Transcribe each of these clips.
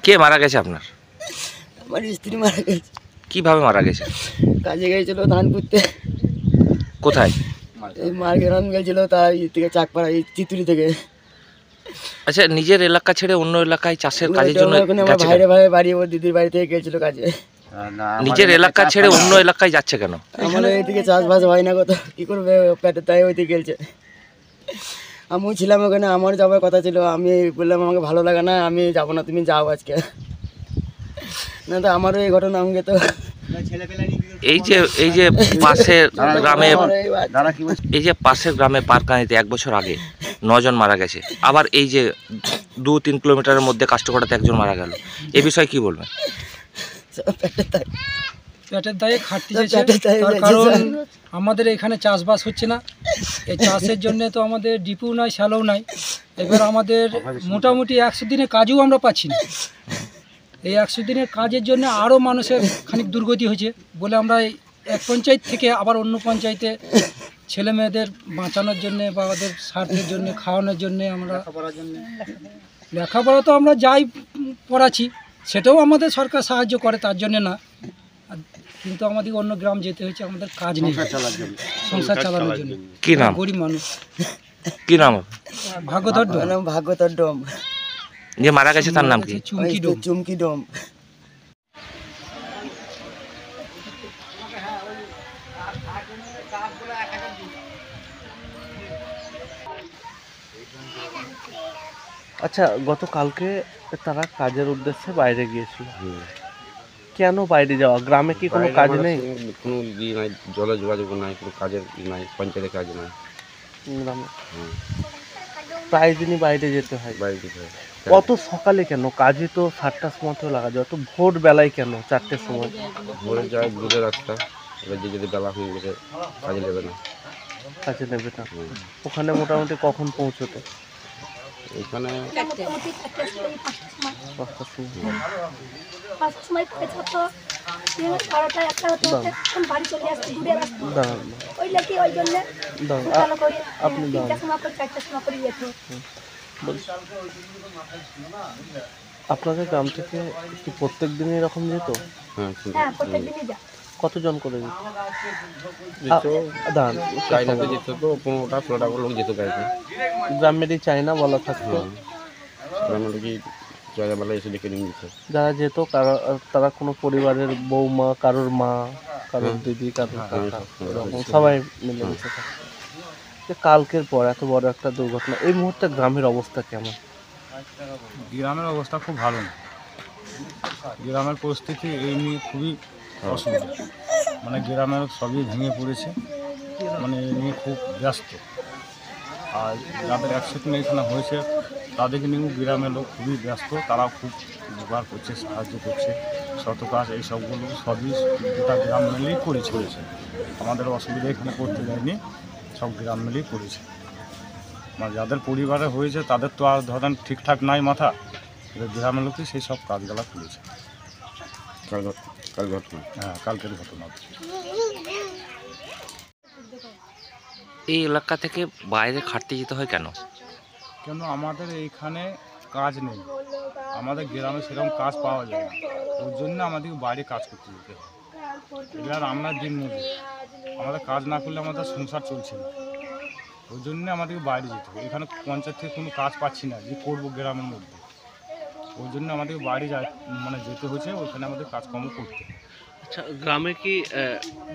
কে মারা গেছে আপনার? আমার স্ত্রী মারা গেছে। কিভাবে মারা গেছে? কাজে গিয়েছিল ধান পুঁততে। কোথায়? এই মার্গ্রাম গেছিল, তাই থেকে চাকপাড়া, এই চিতুরি থেকে। আচ্ছা, নিজের এলাকা ছেড়ে অন্য এলাকায় চাষের কাজের জন্য আমার গেছে ভাইরে কেন? ভাই বাড়ি, ওর দিদির বাড়ি থেকে গেছিল কাজে। নিজের এলাকা ছেড়ে অন্য এলাকায় যাচ্ছে কেন? আমাদের এইদিকে চাষবাস হয় না, কত কি করবে পেটের, তাই ওইদিকে গেছে। আমিও ছিলাম ওখানে, আমার যাওয়ার কথা ছিল। আমি বললাম আমাকে ভালো লাগে না, আমি যাবো না, তুমি যাও আজকে। না তো আমারও এই ঘটনা সঙ্গে তো এই যে পাশের গ্রামে পারকানিতে 1 বছর আগে 9 জন মারা গেছে, আবার এই যে 2-3 কিলোমিটারের মধ্যে কাষ্টকড়াতে 1 জন মারা গেল, এ বিষয়ে কি বলবেন? পেটের দায়ে খাটতে যাচ্ছে, তার কারণ আমাদের এখানে চাষবাস হচ্ছে না। এই চাষের জন্য তো আমাদের ডিপু নাই, শ্যালোও নাই। এবার আমাদের মোটামুটি 100 দিনের কাজও আমরা পাচ্ছি না। এই 100 দিনের কাজের জন্য আরও মানুষের খানিক দুর্গতি হয়েছে বলে আমরা এক পঞ্চায়েত থেকে আবার অন্য পঞ্চায়েতে ছেলে মেয়েদের বাঁচানোর জন্যে বা ওদের স্বার্থের জন্য, খাওয়ানোর জন্যে, আমরা লেখাপড়া তো আমরা যাই পড়াচ্ছি, সেটাও আমাদের সরকার সাহায্য করে, তার জন্যে না। কিন্তু আমাদের অন্য গ্রাম যেতে হয়েছে, আমাদের কাজ নেই সংসার চালানোর জন্য। কি নাম? গরিব মানুষ। কি নাম? ভাগ্যধর ডোম। ভাগ্যতর ডোম। যে মারা গেছে তার নাম কি? চুমকি ডোম। চুমকি ডোম। আচ্ছা, গতকালকে তারা কাজের উদ্দেশ্যে বাইরে গিয়েছিল। কেন বাইরে যাওয়া? গ্রামে কি কোনো কাজ নেই? কোনো ই নাই, জলে যোগাযোগ নাই, কোনো কাজের নাই, পঞ্চায়েতের কাজ নাই গ্রামে প্রায় দিনই বাইরে যেতে হয়। বাইরে যেতে হয়। কত সকালে কেন? কাজে তো 7টার সময় তো লাগা যায়, তো ভোর বেলায় কেন 4টের সময়? ভোরে যায় দূরের রাস্তা, এবার যে যদি বেলা হয়ে গেছে কাজে নেবে না। কাজে নেবে না। ওখানে মোটামুটি কখন পৌঁছতে? এখানে 5টার সময়। আপনি আপনাদের গ্রাম থেকে কি প্রত্যেক দিনই এরকম যেত? কতজন করে যেত? চাইনাতে যেত তো 15টা-16টা লোক যেত গাড়িতে। গ্রামেরই চাইনা বলা থাকতো, গ্রামের কি জয়বেলা এসে ডেকে নিয়ে যেত। যারা যেত তারা কোনো পরিবারের বৌমা, কারোর মা, কারোর দিদি, কারোর কাকা, এরকম সবাই মিলে মিশে থাকতো। যে কালকের পর এত বড় একটা দুর্ঘটনা, এই মুহূর্তে গ্রামের অবস্থা কেমন? গ্রামের অবস্থা খুব ভালো না। গ্রামের পরিস্থিতি এই নিয়ে খুবই অসুবিধা। মানে গ্রামের সবই ভেঙে পড়েছে, মানে এই নিয়ে খুব ব্যস্ত। আর যাদের অ্যাক্সিডেন্ট এখানে হয়েছে তাদেরকে নিয়েও গ্রামের লোক খুবই ব্যস্ত। তারা খুব উপকার করছে, সাহায্য করছে, শত কাজ এই সবগুলো সবই গোটা গ্রাম মিলেই করেছে। আমাদের অসুবিধা এখানে করতে যায়নি, সব গ্রাম মিলেই করেছে। মানে যাদের পরিবারে হয়েছে তাদের তো আর ধরেন ঠিকঠাক নাই মাথা, গ্রামের লোকই সেই সব কাজগুলো করেছে। কাল ঘটনা, হ্যাঁ, কালকের ঘটনা। এই এলাকা থেকে বাইরে খাটতে যেতে হয় কেন? কেন আমাদের এইখানে কাজ নেই, আমাদের গ্রামে সেরকম কাজ পাওয়া যায় না, ওই জন্য আমাদেরকে বাইরে কাজ করতে যেতে হয়। এবার আমরা দিন মজুর, আমাদের কাজ না করলে আমাদের সংসার চলছে না, ওই জন্য আমাদেরকে বাইরে যেতে হয়। এখানে পঞ্চায়েত থেকে কোনো কাজ পাচ্ছি না যে করবো গ্রামের মধ্যে, ওই জন্য আমাদেরকে বাইরে যেতে হচ্ছে, ওইখানে আমাদের কাজকর্ম করতে। আচ্ছা, গ্রামে কি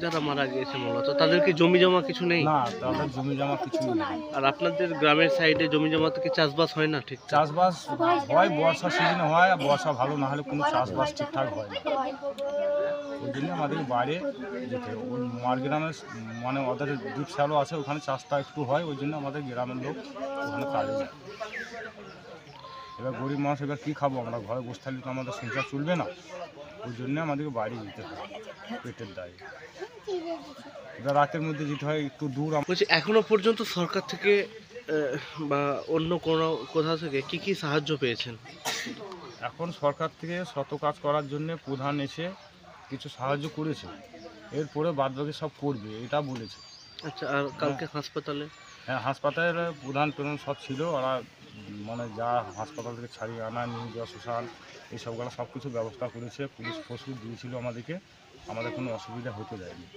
যারা মারা গিয়েছে মূলত তাদের কি জমি জমা কিছু নেই? না, তাদের জমি জমা কিছু নেই। আর আপনাদের গ্রামের সাইডে জমি জমাতে কি চাষবাস হয় না? ঠিক চাষবাস হয়, বর্ষা সিজনে হয়, আর বর্ষা ভালো না হলে কোনো চাষবাস ঠিকঠাক হয় না, ওই জন্য আমাদের বাইরে যেতে হয়। ওই মারগ্রামের মানে ওদের দ্বীপ শ্যালো আছে, ওখানে চাষটা একটু হয়, ওই জন্য আমাদের গ্রামের লোক ওখানে কাজে যায়। এবার গরিব মানুষ এবার কী খাবো আমরা, ঘরে বসে থাকলে তো আমাদের সংসার চলবে না, ওই জন্য আমাদেরকে বাইরে যেতে হয় পেটের দায়ে। এবার রাতের মধ্যে যেতে হয় একটু দূর। বলছি, এখনো পর্যন্ত সরকার থেকে বা অন্য কোনো কোথা থেকে কি কি সাহায্য পেয়েছেন? এখন সরকার থেকে শত কাজ করার জন্য প্রধান এসে কিছু সাহায্য করেছে, এরপরে বাদবাকি সব করবে এটা বলেছে। আচ্ছা, আর কালকে হাসপাতালে? হ্যাঁ, হাসপাতালে প্রধান সব ছিল, ওরা মানে যা হাসপাতাল থেকে ছাড়িয়ে আনা, নিয়ে যাওয়া, শ্মশান, এইসবগুলো সব কিছু ব্যবস্থা করেছে। পুলিশ ফোর্স দিয়েছিল আমাদেরকে, আমাদের কোনো অসুবিধা হতে দেয়নি।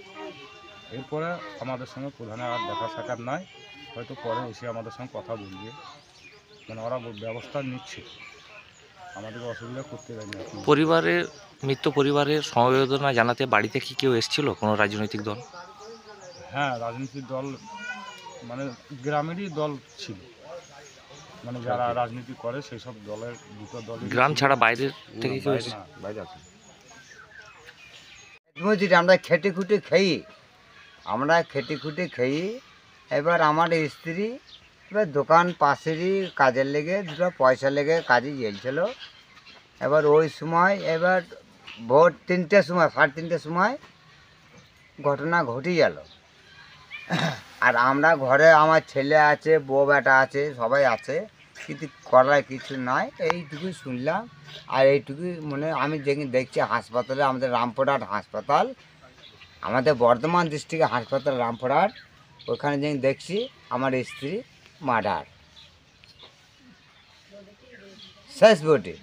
এরপরে আমাদের সঙ্গে প্রধানের আর দেখা সাক্ষাৎ নাই, হয়তো পরে এসে আমাদের সঙ্গে কথা বলবে, মানে ওরা ব্যবস্থা নিচ্ছে, আমাদেরকে অসুবিধা করতে দেয়নি এখন। পরিবারের মৃত পরিবারের সমবেদনা জানাতে বাড়িতে কি কেউ এসেছিল, কোনো রাজনৈতিক দল? হ্যাঁ, রাজনৈতিক দল মানে গ্রামেরই দল ছিল, মানে যারা রাজনীতি করে সেই সব দলের দুটো দল। গ্রাম ছাড়া বাইরের থেকে কেউ এসেছে? বাইরে আছে। মজুরি আমরা খেটে খুঁটে খেয়ে এবার আমার স্ত্রী এবার দোকান পাশেরই কাজের লেগে দুটো পয়সা লেগে কাজে গিয়েছিল। এবার ওই সময় এবার ভোর 3টের সময় 3:30 সময় ঘটনা ঘটে গেল। আর আমরা ঘরে আমার ছেলে আছে, বউ বেটা আছে, সবাই আছে, কিন্তু করার কিছু নাই। এইটুকুই শুনলাম। আর এইটুকুই মানে আমি যেদিন দেখছি হাসপাতালে, আমাদের রামপুরহাট হাসপাতাল, আমাদের বর্ধমান ডিস্ট্রিক্টের হাসপাতাল রামপুরহাট, ওখানে যেদিন দেখছি আমার স্ত্রী মার্ডার শেষ বটে।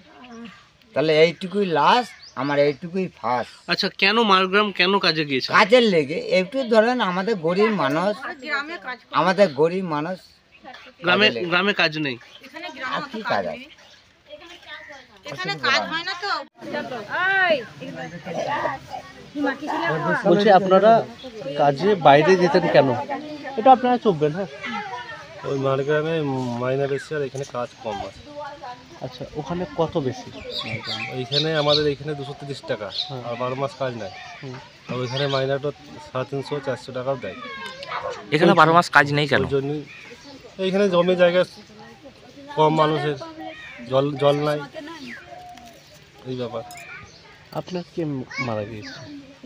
তাহলে এইটুকুই লাস্ট, আমার এইটুকুই ফার্স্ট। আচ্ছা, কেন মারগ্রাম, কেন কাজে গিয়েছে? কাজের লেগে একটু ধরেন, আমাদের গরিব মানুষ, গ্রামে কাজ নেই, আর কি কাজ আছে? বলছি আপনারা কাজে বাইরে যেতেন কেন? এটা আপনারা চলবেন। হ্যাঁ, ওই মারগ্রামে মাইনা বেশি আর এখানে কাজ কম আছে। আচ্ছা, ওখানে কত বেশি? এইখানে আমাদের এইখানে 230 টাকা, আর 12 মাস কাজ নাই। আর ওইখানে মাইনাটা 350-400 টাকাও দেয়। এখানে 12 মাস কাজ নেই কেন? ওই জন্যই এইখানে জমি জায়গা কম, মানুষের জল নাই, এই ব্যাপার। আপনার কে মারা গিয়েছে?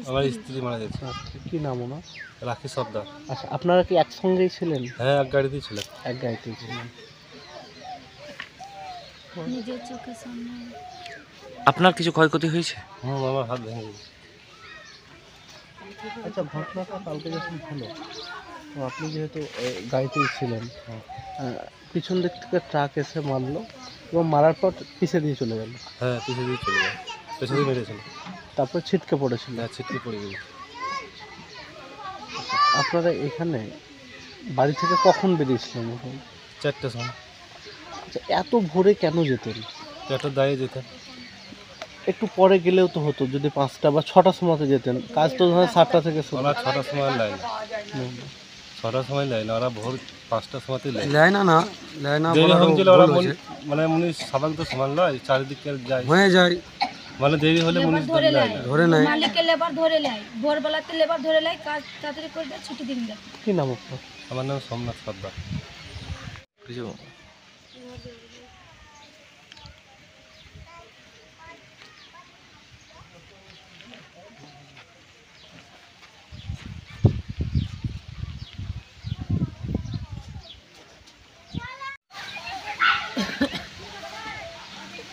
আমার স্ত্রী মারা গেছে। কি নাম ওনার? রাখি সর্দার। আচ্ছা, আপনারা কি একসঙ্গেই ছিলেন? হ্যাঁ, এক গাড়িতেই ছিলাম। এক গাড়িতেই ছিলেন। আপনার কিছু ক্ষয়ক্ষতি হয়েছে? আমার হাত ভেঙে গেছে। আচ্ছা, ঘটনাটা কালকে যখন হলো, তো আপনি যেহেতু গাড়িতেই ছিলেন, পিছন দিক থেকে ট্রাক এসে মারলো এবং মারার পর পিছে দিয়ে চলে গেল। হ্যাঁ, পিছিয়ে দিয়ে চলে যায়, পিছিয়ে দিয়ে মেরেছিল। তারপর ছিটকে পড়েছিল। হ্যাঁ, ছিটকে পড়ে গেছে। আপনারা এখানে বাড়ি থেকে কখন বেরিয়েছিলেন? 4টার সময়। আচ্ছা, এত ভোরে কেন যেতেন? 4টার দাঁড়িয়ে যেতাম। একটু পরে গেলেও তো হতো, যদি 5টা বা 6টার সময়তে যেতেন। কাজ তো ধরেন 7টা থেকে শুরু। ওরা 6টার সময় লাইন, 6টার সময় লাইন, ওরা ভোর 5টার সময়তে লাইন। দেরি হয়েছিল, ওরা মানে মুনিশ স্বাভাবিক তো সমান নয়, চারিদিকে যায়, মানে দেরি হলে মুনিশ ধরে নেয়, মালিকের লেবার ধরে নেয়, ভোরবেলাতে লেবার ধরে নেয়, কাজ তাড়াতাড়ি করে দেয়, ছুটি দিন দেয়। কি নাম আপনার? আমার নাম সোমনাথ সর্দার। কিছু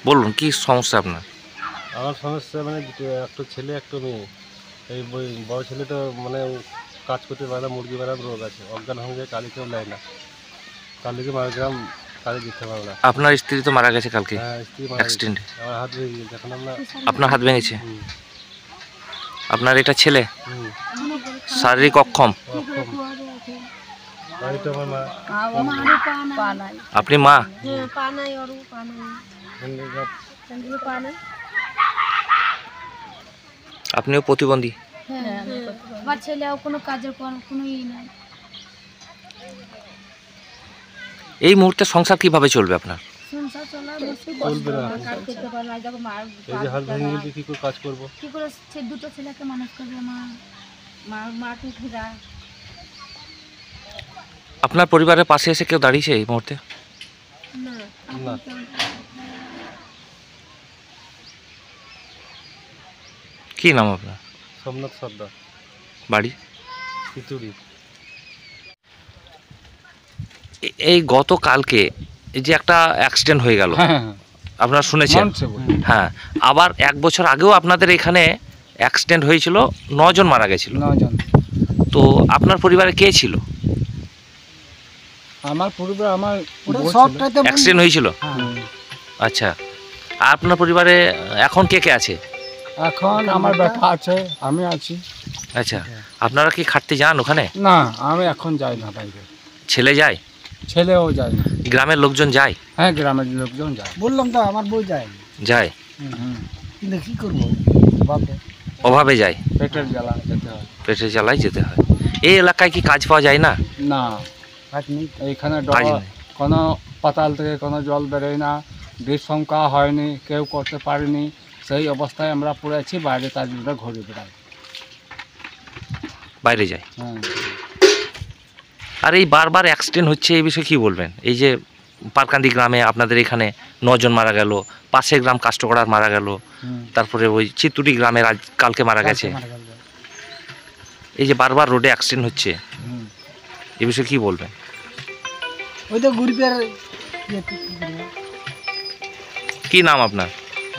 বলুন, কি সমস্যা আপনার? আমার সমস্যা মানে একটা ছেলে একটা মেয়ে। এই বড় ছেলে তো মানে কাজ করতে পারে না, মুরগি মারার রোগ আছে, অজ্ঞান হয়ে যায়, কালীকেও নেয় না, কালীকে মারগ্রাম কালী দিতে পারবে না। আপনার স্ত্রী তো মারা গেছে কালকে হ্যাঁ, স্ত্রী মারা গেছে। অ্যাক্সিডেন্টে। আমার হাত ভেঙে গেছে, এখন আমরা আপনার হাত ভেঙেছে? আপনার এটা ছেলে হুম, শারীরিক অক্ষম, অক্ষম। বাড়িতে আমার মা আপনি মা? আপনিও প্রতিবন্ধী? আমার ছেলেও কোনো কাজের কোনো নাই। এই মুহূর্তে সংসার কিভাবে চলবে আপনার? সংসার চলা চলবে না। এই যে হাত ভেঙে গেছে, কি করে কাজ করবো? কি করে দুটো ছেলেকে মানুষ করবে? মাকে ঘুরা। আপনার পরিবারের পাশে এসে কেউ দাঁড়িয়েছে এই মুহূর্তে? না। কি নাম আপনার? সোমনাথ সর্দার। বাড়ি? খিচুড়ি। এই গতকালকে এই যে একটা অ্যাক্সিডেন্ট হয়ে গেল, আপনারা শুনেছেন? হ্যাঁ, আবার 1 বছর আগেও আপনাদের এখানে অ্যাক্সিডেন্ট হয়েছিল, 9 জন মারা গেছিল। 9 জন। তো আপনার পরিবারে কে ছিল? আমার পরিবার আমার অ্যাক্সিডেন্ট হয়েছিল? আচ্ছা, আর আপনার পরিবারে এখন কে কে আছে? এখন আমার বেটা আছে, আমি আছি। আচ্ছা, আপনারা কি খাটতে যান ওখানে? না, আমি এখন যাই না বাইরে। ছেলে যায়? ছেলেও যায় না। গ্রামের লোকজন যায়? হ্যাঁ, গ্রামের লোকজন যায়। বললাম তো আমার বউ যায়। যায়, কিন্তু কি করবো, অভাবে যায়, পেটের জ্বালা যেতে হয়। পেটের জ্বালায় যেতে হয়। এই এলাকায় কি কাজ পাওয়া যায় না? না, এইখানে কোনো পাতাল থেকে কোনো জল বেরোয় না, বীজ সংখ্যা হয়নি, কেউ করতে পারেনি, সেই অবস্থায় আমরা পড়েছি। বাইরে তার জন্য ঘুরে বেড়াই, বাইরে যায়। হ্যাঁ। আর এই বারবার অ্যাক্সিডেন্ট হচ্ছে, এই বিষয়ে কি বলবেন? এই যে পারকান্দি গ্রামে আপনাদের এখানে 9 জন মারা গেল, পাশের গ্রাম কাষ্টকড়ার মারা গেল, তারপরে ওই চিত্তুটি গ্রামের আজ কালকে মারা গেছে। এই যে বারবার রোডে অ্যাক্সিডেন্ট হচ্ছে, এই বিষয়ে কি বলবেন? ওই তো গ্রুপের। কি নাম আপনার?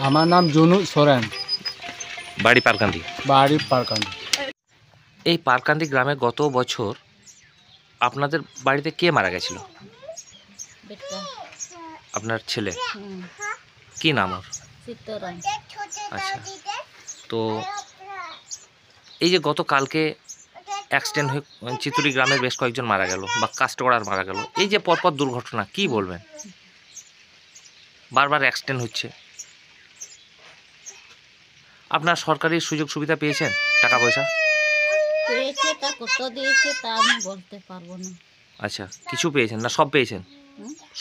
আমার নাম জুনু সোরেন, বাড়ি পারকান্দি। বাড়ি পারকান্দি। এই পারকান্দি গ্রামে গত বছর আপনাদের বাড়িতে কে মারা গেছিল? আপনার ছেলে, কি নাম ওর? আচ্ছা, তো এই যে গত কালকে অ্যাক্সিডেন্ট হয়ে চিত্তুরি গ্রামের বেশ কয়েকজন মারা গেল বা কাষ্টকড়ার মারা গেল, এই যে পরপর দুর্ঘটনা, কি বলবেন? বারবার অ্যাক্সিডেন্ট হচ্ছে। আপনার সরকারি সুযোগ সুবিধা পেয়েছেন? টাকা পয়সা পেয়েছে, তা কত দিয়েছে তা আমি বলতে পারবো না। আচ্ছা, কিছু পেয়েছেন না সব পেয়েছেন?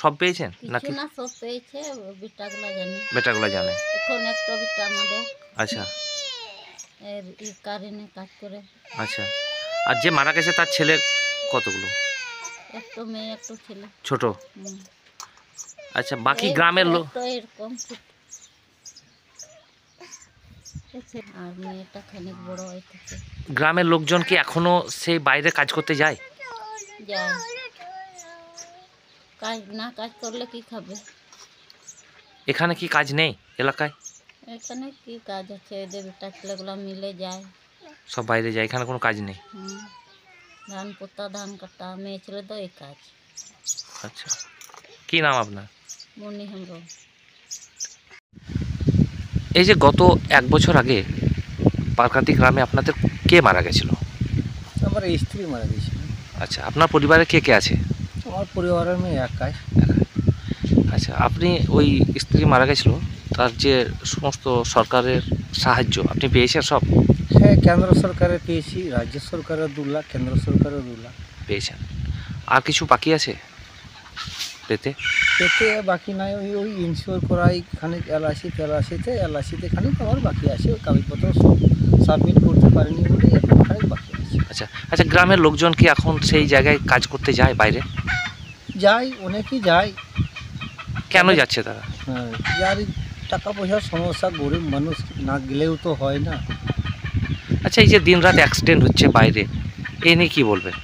সব পেয়েছেন নাকি? না, সব পেয়েছে, বেটাগুলা জানে। বেটাগুলা জানে। এখন একটা বেটা আমাদের আচ্ছা, এর এই কারেন্টে কাজ করে। আচ্ছা, আর যে মারা গেছে তার ছেলে কতগুলো? একটা মেয়ে, একটা ছেলে, ছোট। আচ্ছা, বাকি গ্রামের লোক এরকম ছোট, আর মেয়েটা খানিক বড় হয়েছে। গ্রামের লোকজন কি এখনো সেই বাইরে কাজ করতে যায়? যায়, কাজ না কাজ করলে কি খাবে? এখানে কি কাজ নেই এলাকায়? এখানে কি কাজ আছে? এদের বেটা ছেলেগুলো মিলে যায়, সব বাইরে যায়, এখানে কোনো কাজ নেই। ধান পোতা, ধান কাটা, মেয়ে ছেলে তো এই কাজ। আচ্ছা, কি নাম আপনার? মনি হেমব্রম। এই যে গত 1 বছর আগে পারকান্দি গ্রামে আপনাদের কে মারা গেছিল? আমার স্ত্রী মারা গেছিল। আচ্ছা, আপনার পরিবারে কে কে আছে? আমার পরিবারের মেয়ে একাই। আচ্ছা, আপনি ওই স্ত্রী মারা গেছিল, তার যে সমস্ত সরকারের সাহায্য আপনি পেয়েছেন সব? হ্যাঁ, কেন্দ্র সরকারের পেয়েছি, রাজ্য সরকারের 2 লাখ, কেন্দ্র সরকারের 2 লাখ পেয়েছেন। আর কিছু বাকি আছে পেতে? পেতে বাকি নাই, ওই ইনশিওর করাই খানিক এলআইসিতে খানিক আমার বাকি আছে। ওই কাগজপত্র সব সাবমিট করতে পারিনি বলে এখন খানিক বাকি আছে। আচ্ছা আচ্ছা, গ্রামের লোকজন কি এখন সেই জায়গায় কাজ করতে যায় বাইরে? যায়, অনেকেই যায়। কেন যাচ্ছে তারা? হ্যাঁ, যার টাকা পয়সার সমস্যা, গরিব মানুষ না গেলেও তো হয় না। আচ্ছা, এই যে দিনরাত অ্যাক্সিডেন্ট হচ্ছে বাইরে, এ নিয়ে কী বলবেন?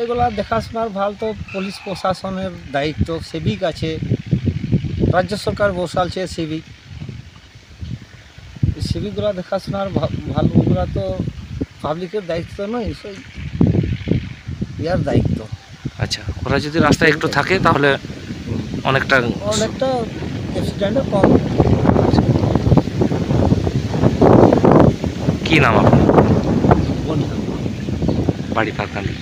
এগুলা দেখাশোনার ভাল তো পুলিশ প্রশাসনের দায়িত্ব, সিভিক আছে, রাজ্য সরকার বসালছে সিভিক, সিভিকগুলা দেখাশোনার ভালো, ওগুলা তো পাবলিকের দায়িত্ব নয়, সেই ইয়ার দায়িত্ব। আচ্ছা, ওরা যদি রাস্তায় একটু থাকে তাহলে অনেকটা অ্যাক্সিডেন্টও কম। কি নাম আপনার? বাড়ি পারকান্দি।